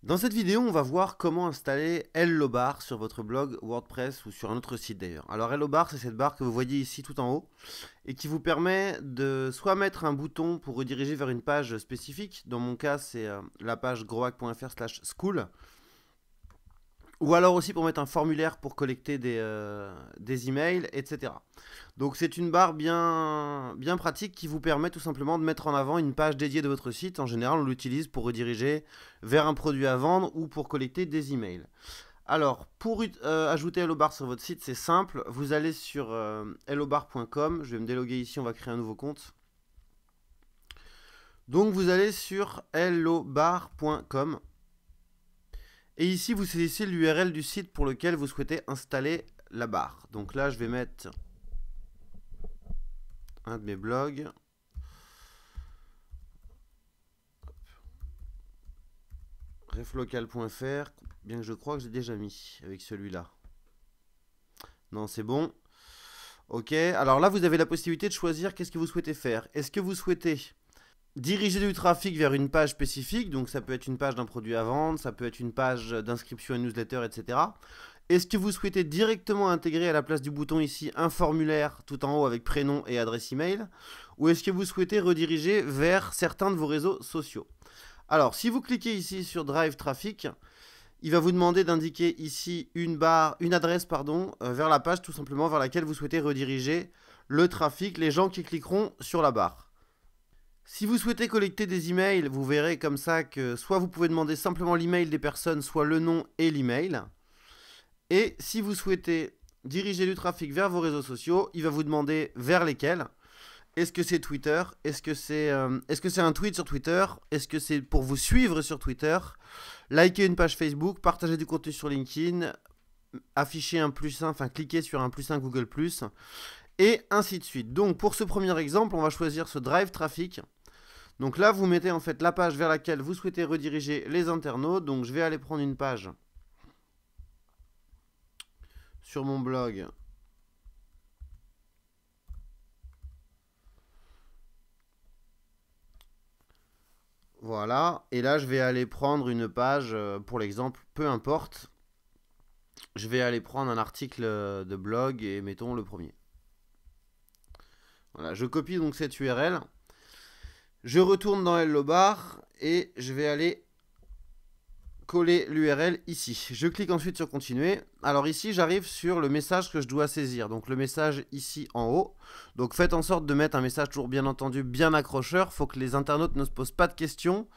Dans cette vidéo, on va voir comment installer Hellobar sur votre blog WordPress ou sur un autre site d'ailleurs. Alors Hellobar, c'est cette barre que vous voyez ici tout en haut et qui vous permet de soit mettre un bouton pour rediriger vers une page spécifique. Dans mon cas, c'est la page growhack.fr/school. Ou alors aussi pour mettre un formulaire pour collecter des emails, etc. Donc c'est une barre bien pratique qui vous permet tout simplement de mettre en avant une page dédiée de votre site. En général, on l'utilise pour rediriger vers un produit à vendre ou pour collecter des emails. Alors, pour ajouter Hellobar sur votre site, c'est simple. Vous allez sur hellobar.com. Je vais me déloguer ici, on va créer un nouveau compte. Donc vous allez sur hellobar.com. Et ici, vous saisissez l'URL du site pour lequel vous souhaitez installer la barre. Donc là, je vais mettre un de mes blogs. reflocal.fr, bien que je crois que j'ai déjà mis avec celui-là. Non, c'est bon. Ok, alors là, vous avez la possibilité de choisir qu'est-ce que vous souhaitez faire. Est-ce que vous souhaitez diriger du trafic vers une page spécifique, donc ça peut être une page d'un produit à vendre, ça peut être une page d'inscription à une newsletter, etc. Est-ce que vous souhaitez directement intégrer à la place du bouton ici un formulaire tout en haut avec prénom et adresse email, ou est-ce que vous souhaitez rediriger vers certains de vos réseaux sociaux? Alors, si vous cliquez ici sur Drive Traffic, il va vous demander d'indiquer ici une adresse vers la page tout simplement vers laquelle vous souhaitez rediriger le trafic, les gens qui cliqueront sur la barre. Si vous souhaitez collecter des emails, vous verrez comme ça que soit vous pouvez demander simplement l'email des personnes, soit le nom et l'email. Et si vous souhaitez diriger du trafic vers vos réseaux sociaux, il va vous demander vers lesquels. Est-ce que c'est Twitter? Est-ce que c'est un tweet sur Twitter? Est-ce que c'est pour vous suivre sur Twitter? Liker une page Facebook, partager du contenu sur LinkedIn, afficher un +1, enfin cliquer sur un +1 Google+, et ainsi de suite. Donc pour ce premier exemple, on va choisir ce Drive Traffic. Donc là, vous mettez en fait la page vers laquelle vous souhaitez rediriger les internautes. Donc je vais aller prendre une page sur mon blog. Voilà, et là je vais aller prendre une page, pour l'exemple, peu importe. Je vais aller prendre un article de blog et mettons le premier. Voilà, je copie donc cette URL. Je retourne dans Hellobar et je vais aller coller l'URL ici. Je clique ensuite sur continuer. Alors ici, j'arrive sur le message que je dois saisir. Donc le message ici en haut. Donc faites en sorte de mettre un message toujours bien entendu bien accrocheur. Il faut que les internautes ne se posent pas de questions.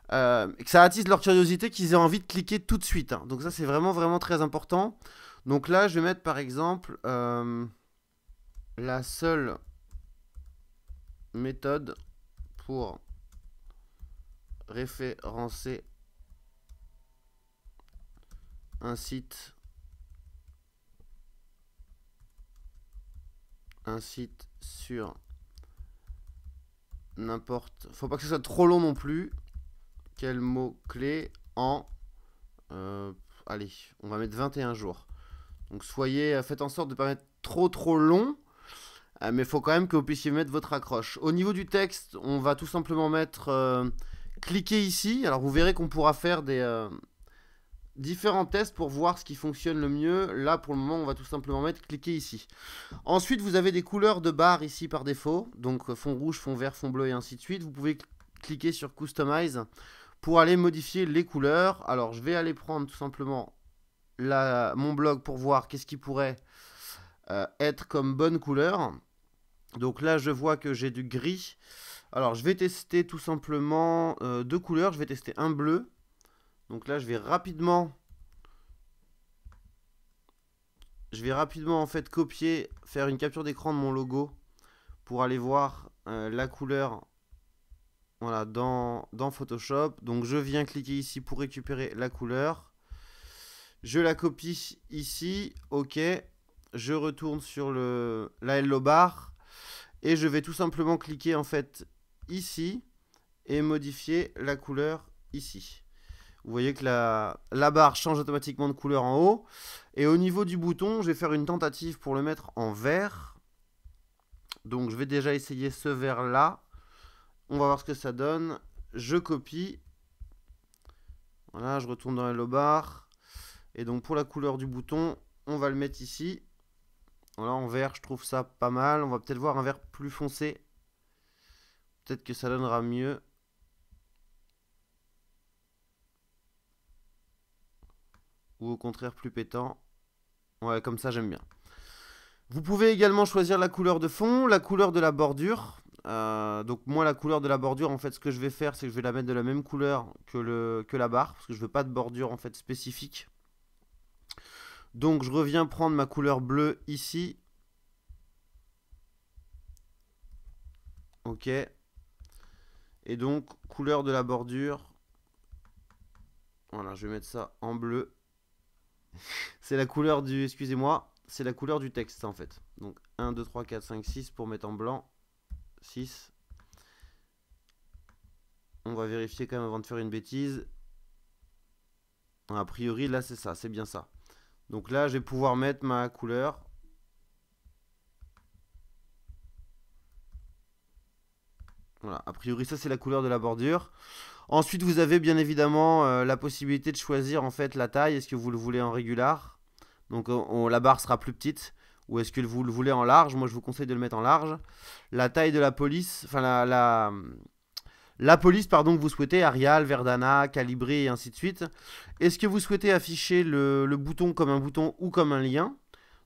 Que ça attise leur curiosité, qu'ils aient envie de cliquer tout de suite. Donc ça, c'est vraiment très important. Donc là, je vais mettre par exemple la seule méthode pour référencer un site sur n'importe... Faut pas que ce soit trop long non plus. Quel mot-clé en... allez, on va mettre 21 jours. Donc faites en sorte de ne pas mettre trop long. Mais il faut quand même que vous puissiez mettre votre accroche. Au niveau du texte, on va tout simplement mettre... cliquez ici. Alors vous verrez qu'on pourra faire des... différents tests pour voir ce qui fonctionne le mieux. Là, pour le moment, on va tout simplement mettre cliquez ici. Ensuite, vous avez des couleurs de barres ici par défaut. Donc, fond rouge, fond vert, fond bleu et ainsi de suite. Vous pouvez cliquer sur Customize pour aller modifier les couleurs. Alors, je vais aller prendre tout simplement mon blog pour voir qu'est-ce qui pourrait être comme bonne couleur. Donc là, je vois que j'ai du gris. Alors, je vais tester tout simplement deux couleurs. Je vais tester un bleu. Donc là, je vais rapidement en fait copier, faire une capture d'écran de mon logo pour aller voir la couleur, voilà, dans Photoshop. Donc je viens cliquer ici pour récupérer la couleur. Je la copie ici, ok. Je retourne sur la Hello Bar et je vais tout simplement cliquer en fait ici et modifier la couleur ici. Vous voyez que la barre change automatiquement de couleur en haut. Et au niveau du bouton, je vais faire une tentative pour le mettre en vert. Donc je vais déjà essayer ce vert là. On va voir ce que ça donne. Je copie. Voilà, je retourne dans Hello Bar. Et donc pour la couleur du bouton, on va le mettre ici. Voilà, en vert, je trouve ça pas mal. On va peut-être voir un vert plus foncé. Peut-être que ça donnera mieux. Ou au contraire plus pétant. Ouais, comme ça j'aime bien. Vous pouvez également choisir la couleur de fond, la couleur de la bordure. Donc moi la couleur de la bordure, en fait ce que je vais faire, c'est que je vais la mettre de la même couleur que la barre. Parce que je veux pas de bordure en fait spécifique. Donc je reviens prendre ma couleur bleue ici. Ok. Et donc couleur de la bordure. Voilà, je vais mettre ça en bleu. C'est la couleur du... Excusez-moi. C'est la couleur du texte en fait. Donc 1, 2, 3, 4, 5, 6 pour mettre en blanc. 6. On va vérifier quand même avant de faire une bêtise. A priori là c'est ça, c'est bien ça. Donc là je vais pouvoir mettre ma couleur. Voilà, a priori ça c'est la couleur de la bordure. Ensuite vous avez bien évidemment la possibilité de choisir en fait la taille. Est-ce que vous le voulez en régular? Donc la barre sera plus petite. Ou est-ce que vous le voulez en large? Moi je vous conseille de le mettre en large. La taille de la police, enfin la police pardon, que vous souhaitez, Arial, Verdana, Calibré et ainsi de suite. Est-ce que vous souhaitez afficher le bouton comme un bouton ou comme un lien?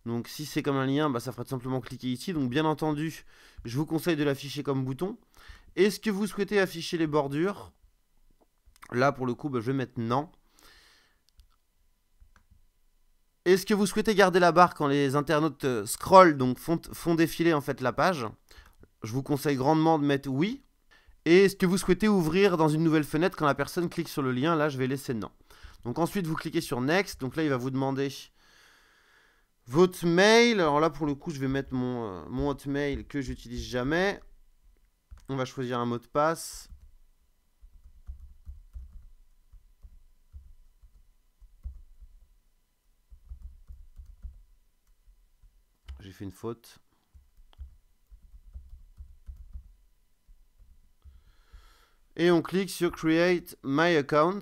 Donc si c'est comme un lien, bah, ça fera tout simplement cliquer ici. Donc bien entendu, je vous conseille de l'afficher comme bouton. Est-ce que vous souhaitez afficher les bordures? Là pour le coup, bah, je vais mettre non. Est-ce que vous souhaitez garder la barre quand les internautes scrollent, donc font défiler en fait la page? Je vous conseille grandement de mettre oui. Et est-ce que vous souhaitez ouvrir dans une nouvelle fenêtre quand la personne clique sur le lien? Là, je vais laisser non. Donc ensuite, vous cliquez sur Next. Donc là, il va vous demander votre mail. Alors là, pour le coup, je vais mettre mon hotmail que j'utilise jamais. On va choisir un mot de passe. J'ai fait une faute. Et on clique sur Create My Account.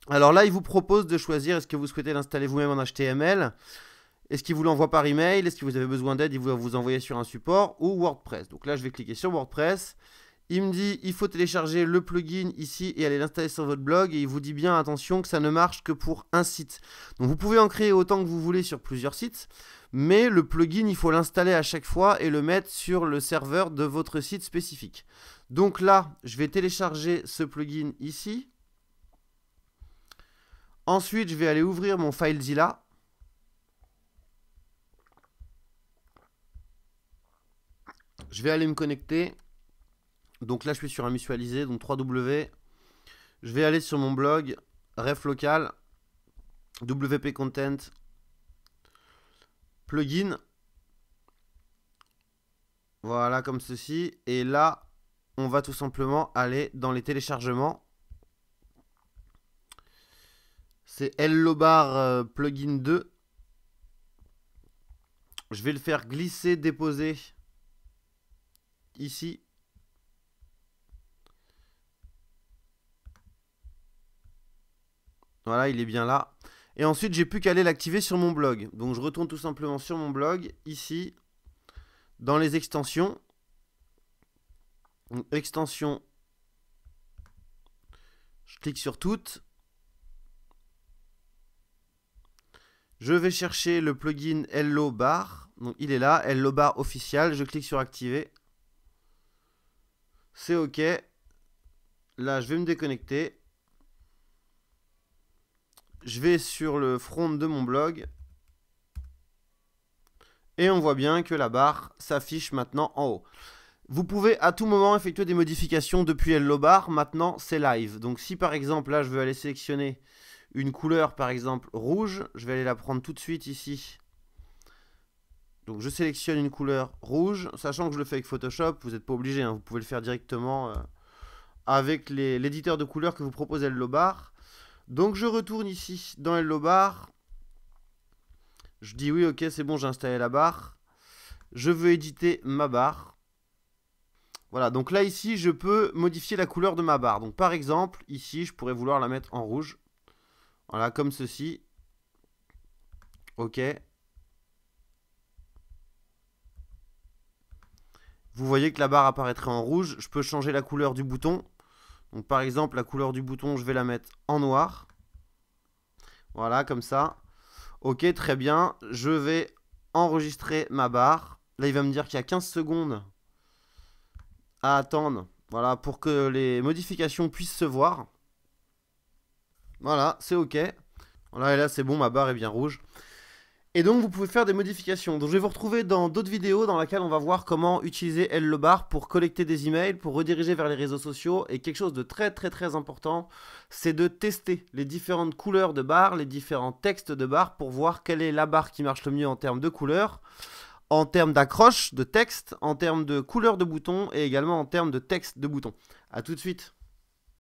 Alors là, il vous propose de choisir est-ce que vous souhaitez l'installer vous-même en HTML, est-ce qu'il vous l'envoie par email, est-ce que vous avez besoin d'aide, il va vous envoyer sur un support ou WordPress. Donc là, je vais cliquer sur WordPress. Il me dit il faut télécharger le plugin ici et aller l'installer sur votre blog. Et il vous dit bien attention que ça ne marche que pour un site. Donc vous pouvez en créer autant que vous voulez sur plusieurs sites. Mais le plugin, il faut l'installer à chaque fois et le mettre sur le serveur de votre site spécifique. Donc là, je vais télécharger ce plugin ici. Ensuite, je vais aller ouvrir mon FileZilla. Je vais aller me connecter. Donc là, je suis sur un mutualisé, donc 3W. Je vais aller sur mon blog, ref local, WP Content, plugin. Voilà, comme ceci. Et là, on va tout simplement aller dans les téléchargements. C'est Hello Bar plugin 2. Je vais le faire glisser, déposer ici. Voilà, il est bien là. Et ensuite, j'ai plus qu'à aller l'activer sur mon blog. Donc, je retourne tout simplement sur mon blog, ici, dans les extensions. Donc, extensions. Je clique sur toutes. Je vais chercher le plugin Hello Bar. Donc, il est là, Hello Bar officiel. Je clique sur activer. C'est OK. Là, je vais me déconnecter. Je vais sur le front de mon blog. Et on voit bien que la barre s'affiche maintenant en haut. Vous pouvez à tout moment effectuer des modifications depuis Hello Bar. Maintenant, c'est live. Donc si par exemple, là, je veux aller sélectionner une couleur, par exemple rouge, je vais aller la prendre tout de suite ici. Donc je sélectionne une couleur rouge, sachant que je le fais avec Photoshop. Vous n'êtes pas obligé, hein, vous pouvez le faire directement avec l'éditeur de couleurs que vous propose Hello Bar. Donc je retourne ici dans Hello Bar. Je dis oui, ok, c'est bon, j'ai installé la barre. Je veux éditer ma barre. Voilà, donc là ici je peux modifier la couleur de ma barre. Donc par exemple, ici je pourrais vouloir la mettre en rouge. Voilà, comme ceci. Ok. Vous voyez que la barre apparaîtrait en rouge. Je peux changer la couleur du bouton. Donc par exemple, la couleur du bouton, je vais la mettre en noir. Voilà, comme ça. Ok, très bien. Je vais enregistrer ma barre. Là, il va me dire qu'il y a 15 secondes à attendre. Voilà, pour que les modifications puissent se voir. Voilà, c'est ok. Voilà, et là, c'est bon, ma barre est bien rouge. Et donc, vous pouvez faire des modifications. Donc, je vais vous retrouver dans d'autres vidéos dans lesquelles on va voir comment utiliser Hellobar pour collecter des emails, pour rediriger vers les réseaux sociaux. Et quelque chose de très, très, très important, c'est de tester les différentes couleurs de barres, les différents textes de barres pour voir quelle est la barre qui marche le mieux en termes de couleurs, en termes d'accroche de texte, en termes de couleur de bouton et également en termes de texte de bouton. A tout de suite.